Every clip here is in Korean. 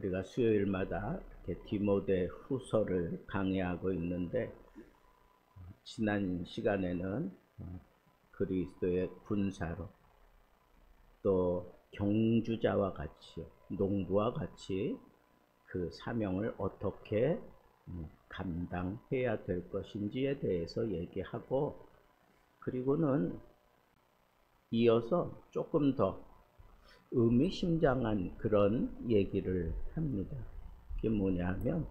우리가 수요일마다 이렇게 디모데 후서를 강의하고 있는데, 지난 시간에는 그리스도의 군사로, 또 경주자와 같이, 농부와 같이 그 사명을 어떻게 감당해야 될 것인지에 대해서 얘기하고, 그리고는 이어서 조금 더 의미심장한 그런 얘기를 합니다. 그게 뭐냐면,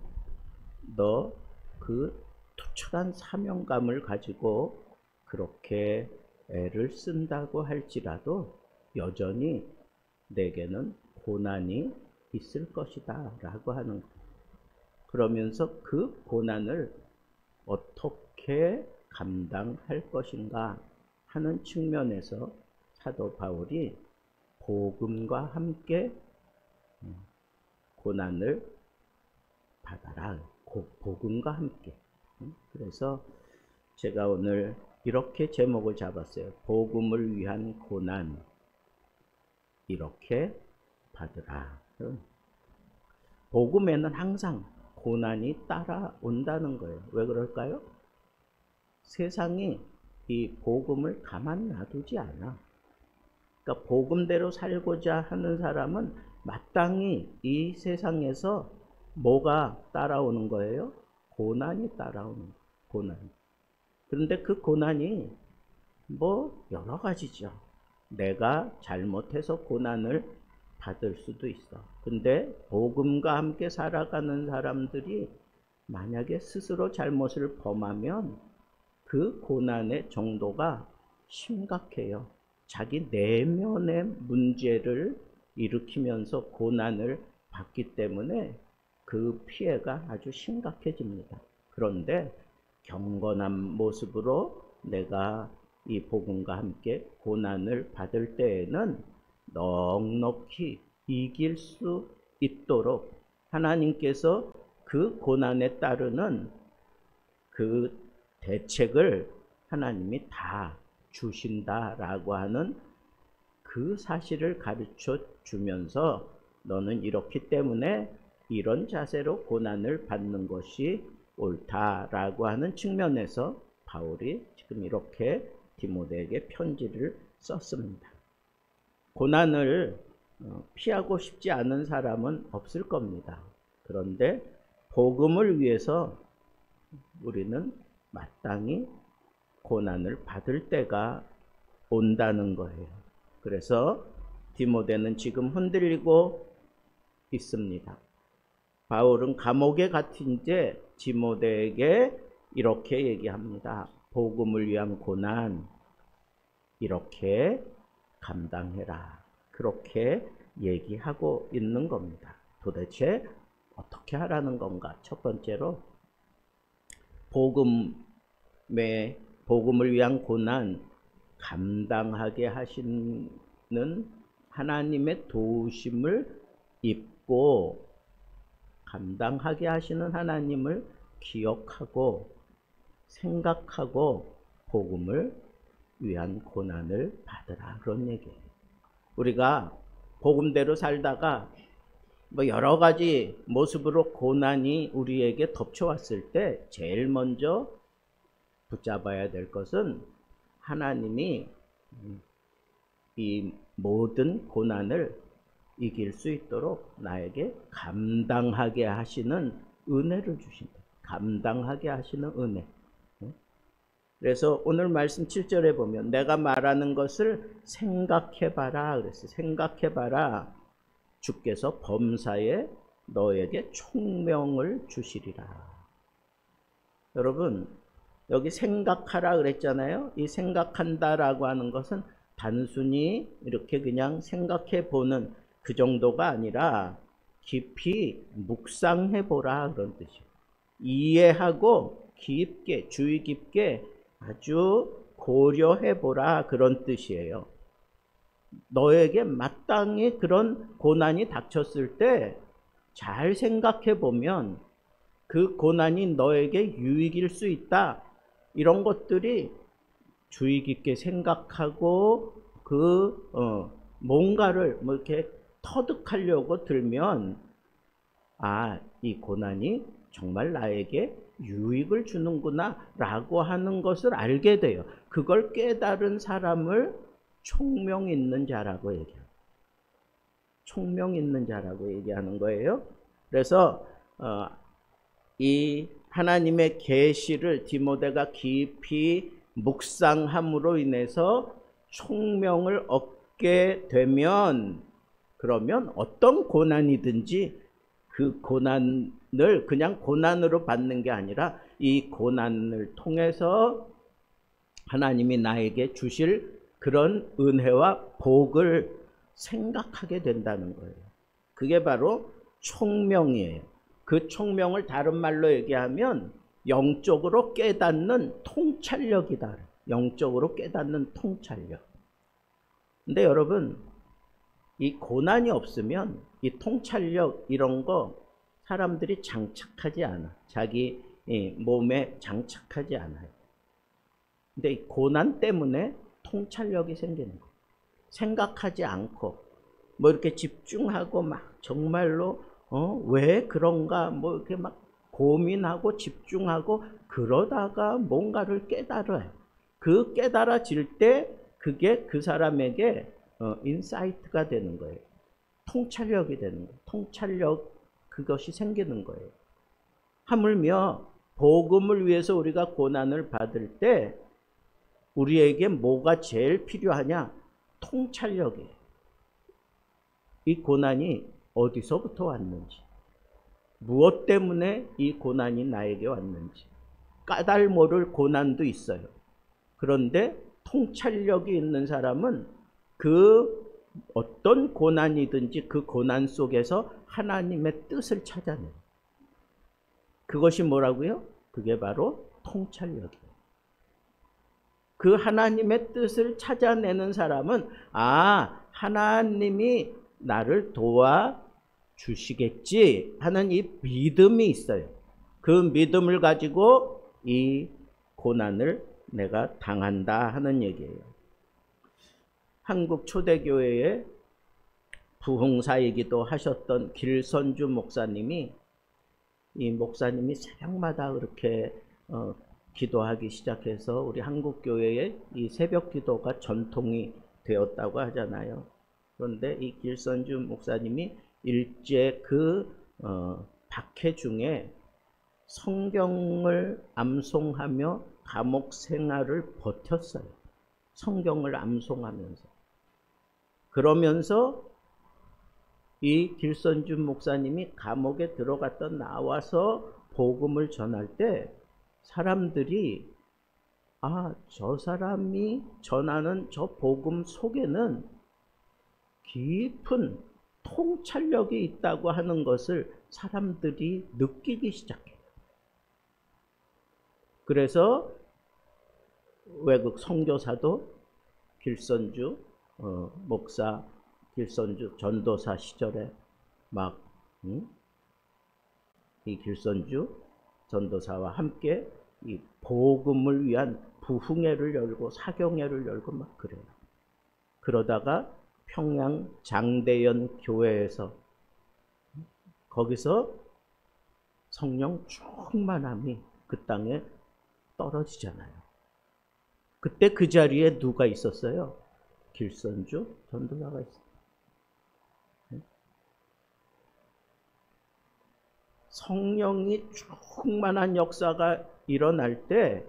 너 그 투철한 사명감을 가지고 그렇게 애를 쓴다고 할지라도 여전히 내게는 고난이 있을 것이다 라고 하는 거예요. 그러면서 그 고난을 어떻게 감당할 것인가 하는 측면에서 사도 바울이 복음과 함께 고난을 받아라. 복음과 함께. 그래서 제가 오늘 이렇게 제목을 잡았어요. 복음을 위한 고난, 이렇게 받으라. 복음에는 항상 고난이 따라온다는 거예요. 왜 그럴까요? 세상이 이 복음을 가만 놔두지 않아. 그러니까 복음대로 살고자 하는 사람은 마땅히 이 세상에서 뭐가 따라오는 거예요? 고난이 따라오는 거예요. 고난. 그런데 그 고난이 뭐 여러 가지죠. 내가 잘못해서 고난을 받을 수도 있어. 근데 복음과 함께 살아가는 사람들이 만약에 스스로 잘못을 범하면 그 고난의 정도가 심각해요. 자기 내면의 문제를 일으키면서 고난을 받기 때문에 그 피해가 아주 심각해집니다. 그런데 경건한 모습으로 내가 이 복음과 함께 고난을 받을 때에는 넉넉히 이길 수 있도록 하나님께서 그 고난에 따르는 그 대책을 하나님이 다 주신다라고 하는 그 사실을 가르쳐 주면서, 너는 이렇기 때문에 이런 자세로 고난을 받는 것이 옳다라고 하는 측면에서 바울이 지금 이렇게 디모데에게 편지를 썼습니다. 고난을 피하고 싶지 않은 사람은 없을 겁니다. 그런데 복음을 위해서 우리는 마땅히 고난을 받을 때가 온다는 거예요. 그래서 디모데는 지금 흔들리고 있습니다. 바울은 감옥에 갇힌 채 디모데에게 이렇게 얘기합니다. 복음을 위한 고난, 이렇게 감당해라. 그렇게 얘기하고 있는 겁니다. 도대체 어떻게 하라는 건가? 첫 번째로 복음을 위한 고난 감당하게 하시는 하나님의 도우심을 입고, 감당하게 하시는 하나님을 기억하고 생각하고 복음을 위한 고난을 받으라, 그런 얘기예요. 우리가 복음대로 살다가 뭐 여러 가지 모습으로 고난이 우리에게 덮쳐왔을 때 제일 먼저 붙잡아야 될 것은 하나님이 이 모든 고난을 이길 수 있도록 나에게 감당하게 하시는 은혜를 주신다. 감당하게 하시는 은혜. 그래서 오늘 말씀 7절에 보면 내가 말하는 것을 생각해봐라 그랬어요. 생각해봐라. 주께서 범사에 너에게 총명을 주시리라. 여러분, 여기 생각하라 그랬잖아요. 이 생각한다라고 하는 것은 단순히 이렇게 그냥 생각해보는 그 정도가 아니라 깊이 묵상해보라, 그런 뜻이에요. 이해하고 깊게, 주의 깊게 아주 고려해보라, 그런 뜻이에요. 너에게 마땅히 그런 고난이 닥쳤을 때 잘 생각해보면 그 고난이 너에게 유익일 수 있다. 이런 것들이 주의 깊게 생각하고 뭔가를 뭐 이렇게 터득하려고 들면 아, 이 고난이 정말 나에게 유익을 주는구나 라고 하는 것을 알게 돼요. 그걸 깨달은 사람을 총명 있는 자라고 얘기해요. 총명 있는 자라고 얘기하는 거예요. 그래서 이 하나님의 계시를 디모데가 깊이 묵상함으로 인해서 총명을 얻게 되면, 그러면 어떤 고난이든지 그 고난을 그냥 고난으로 받는 게 아니라 이 고난을 통해서 하나님이 나에게 주실 그런 은혜와 복을 생각하게 된다는 거예요. 그게 바로 총명이에요. 그 총명을 다른 말로 얘기하면 영적으로 깨닫는 통찰력이다. 영적으로 깨닫는 통찰력. 근데 여러분, 이 고난이 없으면 이 통찰력 이런 거 사람들이 장착하지 않아. 자기 몸에 장착하지 않아요. 근데 이 고난 때문에 통찰력이 생기는 거예요. 생각하지 않고 뭐 이렇게 집중하고 막 정말로 왜 그런가 뭐 이렇게 막 고민하고 집중하고 그러다가 뭔가를 깨달아요. 그 깨달아질 때 그게 그 사람에게 인사이트가 되는 거예요. 통찰력이 되는 거예요. 통찰력, 그것이 생기는 거예요. 하물며 복음을 위해서 우리가 고난을 받을 때 우리에게 뭐가 제일 필요하냐? 통찰력이에요. 이 고난이 어디서부터 왔는지, 무엇 때문에 이 고난이 나에게 왔는지 까닭 모를 고난도 있어요. 그런데 통찰력이 있는 사람은 그 어떤 고난이든지 그 고난 속에서 하나님의 뜻을 찾아내요. 그것이 뭐라고요? 그게 바로 통찰력이에요. 그 하나님의 뜻을 찾아내는 사람은 하나님이 나를 도와주시겠지 하는 이 믿음이 있어요. 그 믿음을 가지고 이 고난을 내가 당한다 하는 얘기예요. 한국 초대교회의 부흥사이기도 하셨던 길선주 목사님이, 이 목사님이 새벽마다 그렇게 기도하기 시작해서 우리 한국 교회에 이 새벽 기도가 전통이 되었다고 하잖아요. 그런데 이 길선주 목사님이 일제 그 박해 중에 성경을 암송하며 감옥 생활을 버텼어요. 성경을 암송하면서. 그러면서 이 길선주 목사님이 감옥에 들어갔다 나와서 복음을 전할 때 사람들이 저 사람이 전하는 저 복음 속에는 깊은 통찰력이 있다고 하는 것을 사람들이 느끼기 시작해요. 그래서 외국 선교사도 길선주 목사, 길선주 전도사 시절에 이 길선주 전도사와 함께 이 복음을 위한 부흥회를 열고 사경회를 열고 막 그래요. 그러다가 평양 장대연 교회에서 거기서 성령 충만함이 그 땅에 떨어지잖아요. 그때 그 자리에 누가 있었어요? 길선주 전도사가 있어요. 성령이 충만한 역사가 일어날 때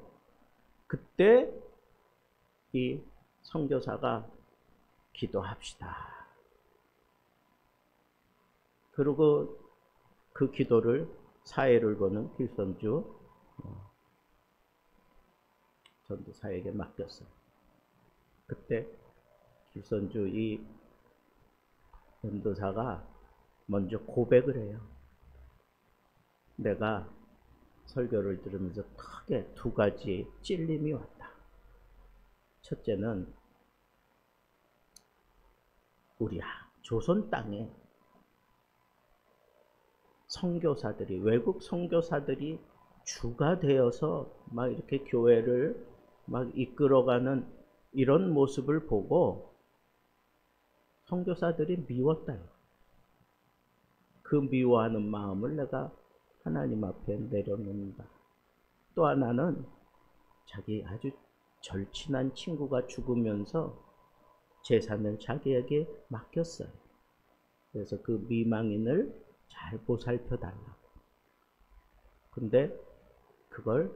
그때 이 선교사가 기도합시다. 그리고 그 기도를 사회를 보는 길선주 전도사에게 맡겼어요. 그때 길선주 이 전도사가 먼저 고백을 해요. 내가 설교를 들으면서 크게 두 가지 찔림이 왔다. 첫째는 우리 조선 땅에 선교사들이, 외국 선교사들이 주가 되어서 막 이렇게 교회를 막 이끌어가는 이런 모습을 보고 선교사들이 미웠다. 그 미워하는 마음을 내가 하나님 앞에 내려놓는다. 또 하나는 자기 아주 절친한 친구가 죽으면서 재산을 자기에게 맡겼어요. 그래서 그 미망인을 잘 보살펴 달라고. 근데 그걸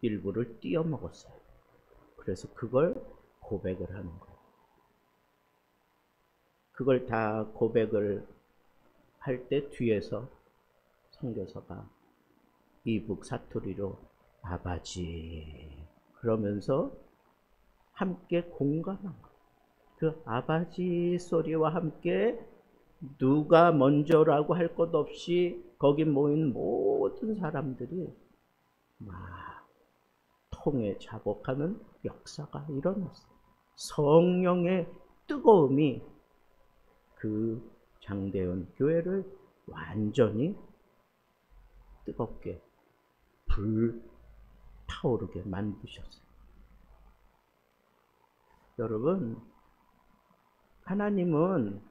일부를 띄어먹었어요. 그래서 그걸 고백을 하는 거예요. 그걸 다 고백을 할 때 뒤에서 선교사가 이북 사투리로 아바지 그러면서 함께 공감한 거예요. 그 아바지 소리와 함께 누가 먼저라고 할 것 없이 거기 모인 모든 사람들이 막 통에 자복하는 역사가 일어났어요. 성령의 뜨거움이 그 장대현 교회를 완전히 뜨겁게 불타오르게 만드셨어요. 여러분, 하나님은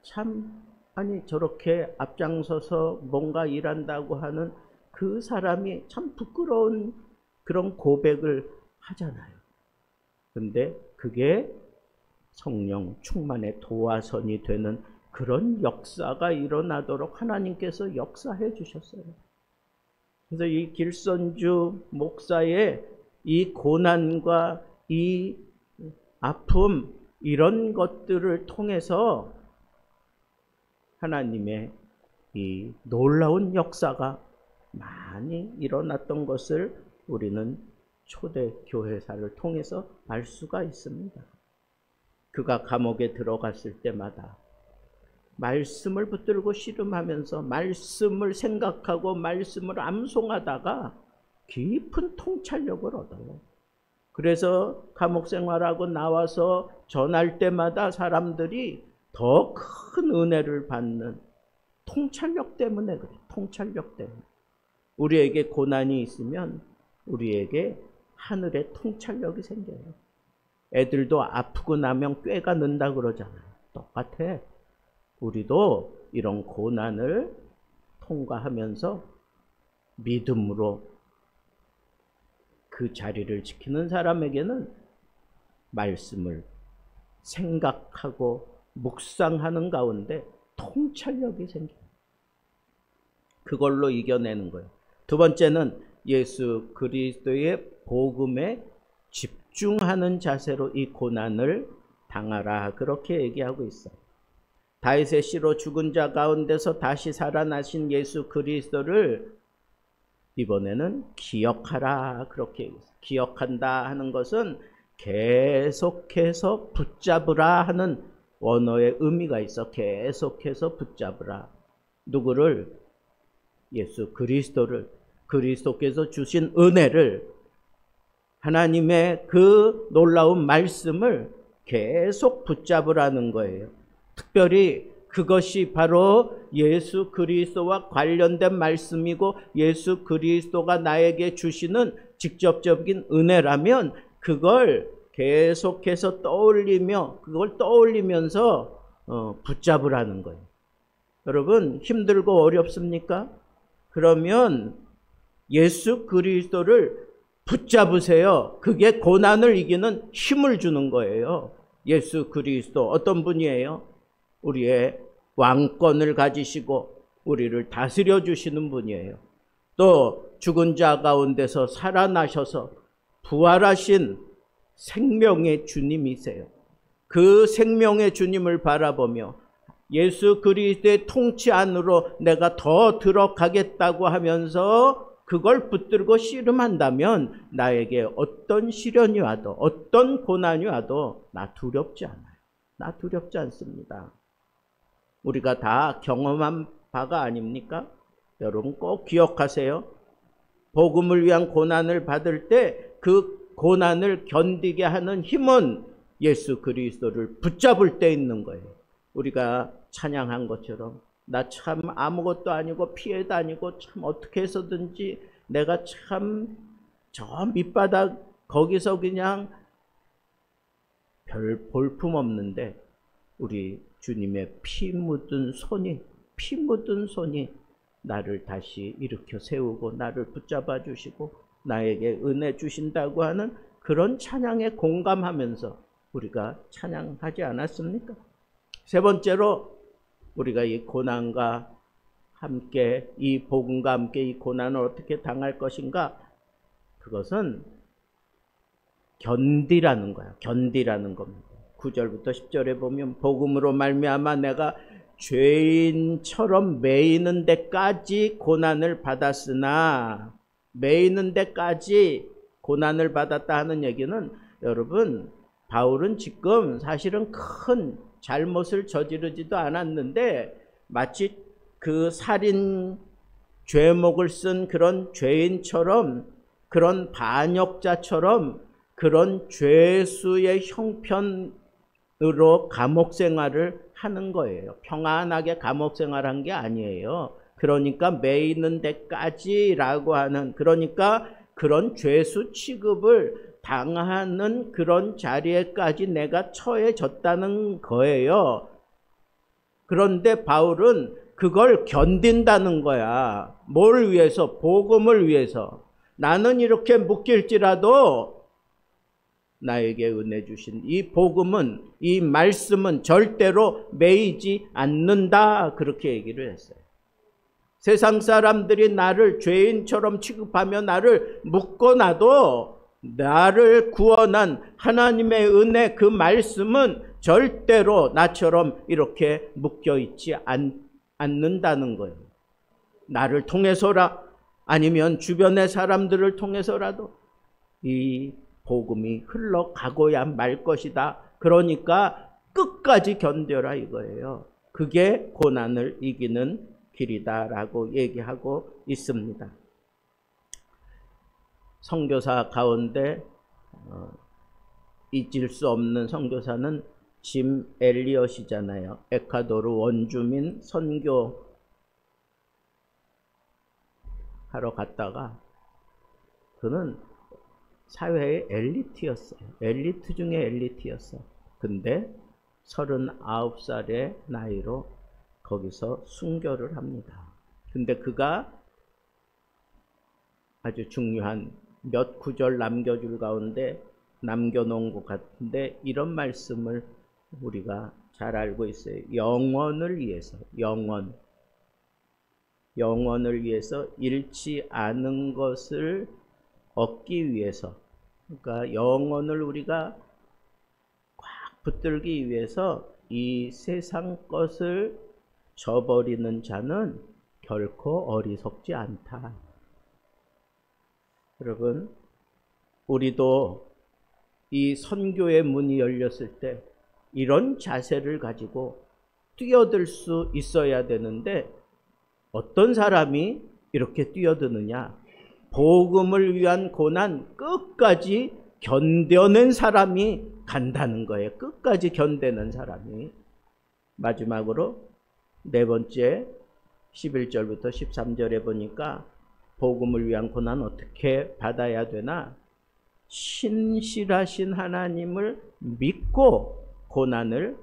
참 저렇게 앞장서서 뭔가 일한다고 하는 그 사람이 참 부끄러운 그런 고백을 하잖아요. 근데 그게 성령 충만의 도화선이 되는 그런 역사가 일어나도록 하나님께서 역사해 주셨어요. 그래서 이 길선주 목사의 이 고난과 이 아픔 이런 것들을 통해서 하나님의 이 놀라운 역사가 많이 일어났던 것을 우리는 초대 교회사를 통해서 알 수가 있습니다. 그가 감옥에 들어갔을 때마다 말씀을 붙들고 씨름하면서 말씀을 생각하고 말씀을 암송하다가 깊은 통찰력을 얻어요. 그래서 감옥 생활하고 나와서 전할 때마다 사람들이 더 큰 은혜를 받는 통찰력 때문에 그래요. 통찰력 때문에. 우리에게 고난이 있으면 우리에게 하늘의 통찰력이 생겨요. 애들도 아프고 나면 꾀가 는다 그러잖아요. 똑같아. 우리도 이런 고난을 통과하면서 믿음으로 그 자리를 지키는 사람에게는 말씀을 생각하고 묵상하는 가운데 통찰력이 생겨요. 그걸로 이겨내는 거예요. 두 번째는 예수 그리스도의 복음에 집중하는 자세로 이 고난을 당하라. 그렇게 얘기하고 있어요. 다윗의 씨로 죽은 자 가운데서 다시 살아나신 예수 그리스도를 이번에는 기억하라. 그렇게 얘기했어요. 기억한다 하는 것은 계속해서 붙잡으라 하는 원어의 의미가 있어. 계속해서 붙잡으라. 누구를? 예수 그리스도를. 그리스도께서 주신 은혜를, 하나님의 그 놀라운 말씀을 계속 붙잡으라는 거예요. 특별히 그것이 바로 예수 그리스도와 관련된 말씀이고 예수 그리스도가 나에게 주시는 직접적인 은혜라면 그걸 계속해서 떠올리며 그걸 떠올리면서 붙잡으라는 거예요. 여러분, 힘들고 어렵습니까? 그러면 예수 그리스도를 붙잡으세요. 그게 고난을 이기는 힘을 주는 거예요. 예수 그리스도 어떤 분이에요? 우리의 왕권을 가지시고 우리를 다스려 주시는 분이에요. 또 죽은 자 가운데서 살아나셔서 부활하신 생명의 주님이세요. 그 생명의 주님을 바라보며 예수 그리스도의 통치 안으로 내가 더 들어가겠다고 하면서 그걸 붙들고 씨름한다면 나에게 어떤 시련이 와도 어떤 고난이 와도 나 두렵지 않아요. 나 두렵지 않습니다. 우리가 다 경험한 바가 아닙니까? 여러분 꼭 기억하세요. 복음을 위한 고난을 받을 때 그 고난을 견디게 하는 힘은 예수 그리스도를 붙잡을 때 있는 거예요. 우리가 찬양한 것처럼 나 참 아무것도 아니고 피해 다니고 참 어떻게 해서든지 내가 참 저 밑바닥 거기서 그냥 별 볼품 없는데 우리 주님의 피 묻은 손이 피 묻은 손이 나를 다시 일으켜 세우고 나를 붙잡아 주시고 나에게 은혜 주신다고 하는 그런 찬양에 공감하면서 우리가 찬양하지 않았습니까? 세 번째로 우리가 이 고난과 함께 이 복음과 함께 이 고난을 어떻게 당할 것인가? 그것은 견디라는 거야. 견디라는 겁니다. 9절부터 10절에 보면 복음으로 말미암아 내가 죄인처럼 매이는 데까지 고난을 받았으나 매이는 데까지 고난을 받았다 하는 얘기는 여러분 바울은 지금 사실은 큰 잘못을 저지르지도 않았는데 마치 그 살인 죄목을 쓴 그런 죄인처럼 그런 반역자처럼 그런 죄수의 형편으로 감옥 생활을 하는 거예요. 평안하게 감옥 생활한 게 아니에요. 그러니까 매이는 데까지라고 하는 그러니까 그런 죄수 취급을 당하는 그런 자리에까지 내가 처해졌다는 거예요. 그런데 바울은 그걸 견딘다는 거야. 뭘 위해서? 복음을 위해서. 나는 이렇게 묶일지라도 나에게 은혜 주신 이 복음은, 이 말씀은 절대로 매이지 않는다. 그렇게 얘기를 했어요. 세상 사람들이 나를 죄인처럼 취급하며 나를 묶어놔도 나를 구원한 하나님의 은혜 그 말씀은 절대로 나처럼 이렇게 묶여있지 않는다는 거예요. 나를 통해서라 아니면 주변의 사람들을 통해서라도 이 복음이 흘러가고야 말 것이다. 그러니까 끝까지 견뎌라 이거예요. 그게 고난을 이기는 길이다라고 얘기하고 있습니다. 선교사 가운데 잊을 수 없는 선교사는 짐 엘리엇이잖아요. 에콰도르 원주민 선교 하러 갔다가 그는 사회의 엘리트였어요. 엘리트 중에 엘리트였어. 근데 39살의 나이로 거기서 순교를 합니다. 근데 그가 아주 중요한 몇 구절 남겨줄 가운데 남겨놓은 것 같은데 이런 말씀을 우리가 잘 알고 있어요. 영원을 위해서, 영원을 위해서 잃지 않은 것을 얻기 위해서, 그러니까 영원을 우리가 꽉 붙들기 위해서 이 세상 것을 저버리는 자는 결코 어리석지 않다. 여러분, 우리도 이 선교의 문이 열렸을 때 이런 자세를 가지고 뛰어들 수 있어야 되는데 어떤 사람이 이렇게 뛰어드느냐? 복음을 위한 고난 끝까지 견뎌낸 사람이 간다는 거예요. 끝까지 견뎌낸 사람이. 마지막으로 네 번째 11절부터 13절에 보니까 복음을 위한 고난 어떻게 받아야 되나? 신실하신 하나님을 믿고 고난을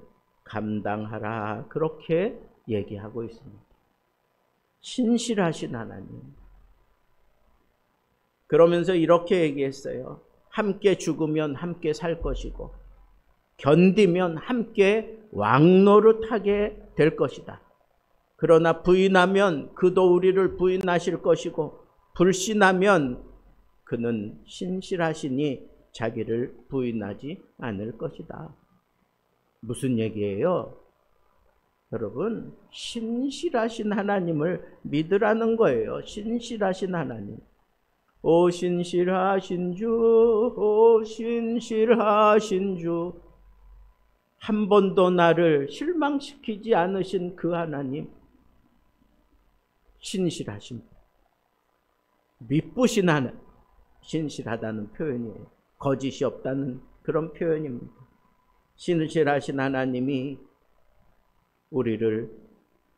감당하라. 그렇게 얘기하고 있습니다. 신실하신 하나님. 그러면서 이렇게 얘기했어요. 함께 죽으면 함께 살 것이고 견디면 함께 왕노릇하게 될 것이다. 그러나 부인하면 그도 우리를 부인하실 것이고 불신하면 그는 신실하시니 자기를 부인하지 않을 것이다. 무슨 얘기예요? 여러분, 신실하신 하나님을 믿으라는 거예요. 신실하신 하나님. 오 신실하신 주, 오 신실하신 주. 한 번도 나를 실망시키지 않으신 그 하나님. 신실하신, 미쁘신 하나님. 신실하다는 표현이에요. 거짓이 없다는 그런 표현입니다. 신실하신 하나님이 우리를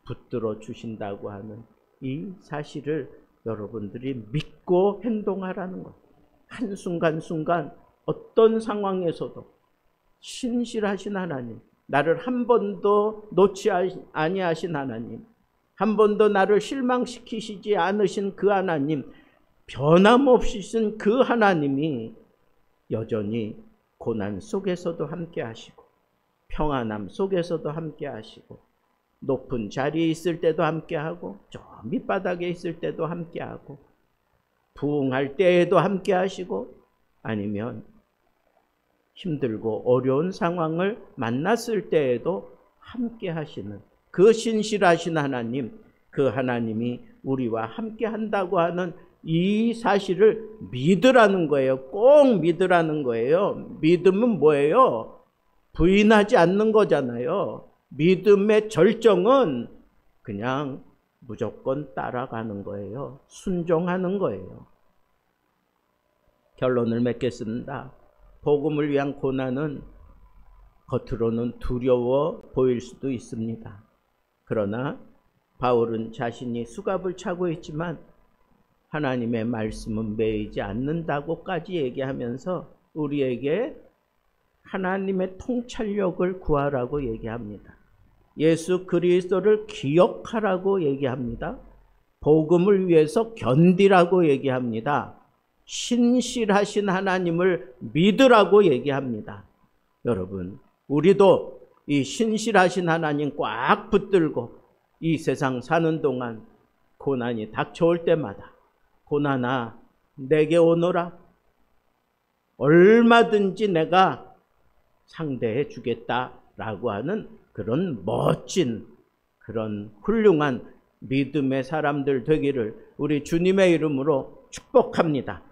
붙들어 주신다고 하는 이 사실을 여러분들이 믿고 행동하라는 것. 한순간순간 어떤 상황에서도 신실하신 하나님, 나를 한 번도 놓지 아니하신 하나님, 한 번도 나를 실망시키시지 않으신 그 하나님, 변함없으신 그 하나님이 여전히 고난 속에서도 함께 하시고 평안함 속에서도 함께 하시고 높은 자리에 있을 때도 함께 하고 저 밑바닥에 있을 때도 함께 하고 부흥할 때에도 함께 하시고 아니면 힘들고 어려운 상황을 만났을 때에도 함께 하시는 그 신실하신 하나님, 그 하나님이 우리와 함께 한다고 하는 이 사실을 믿으라는 거예요. 꼭 믿으라는 거예요. 믿음은 뭐예요? 부인하지 않는 거잖아요. 믿음의 절정은 그냥 무조건 따라가는 거예요. 순종하는 거예요. 결론을 맺겠습니다. 복음을 위한 고난은 겉으로는 두려워 보일 수도 있습니다. 그러나 바울은 자신이 수갑을 차고 있지만 하나님의 말씀은 매이지 않는다고까지 얘기하면서 우리에게 하나님의 통찰력을 구하라고 얘기합니다. 예수 그리스도를 기억하라고 얘기합니다. 복음을 위해서 견디라고 얘기합니다. 신실하신 하나님을 믿으라고 얘기합니다. 여러분, 우리도 이 신실하신 하나님 꽉 붙들고 이 세상 사는 동안 고난이 닥쳐올 때마다 고난아 내게 오너라, 얼마든지 내가 상대해 주겠다라고 하는 그런 멋진, 그런 훌륭한 믿음의 사람들 되기를 우리 주님의 이름으로 축복합니다.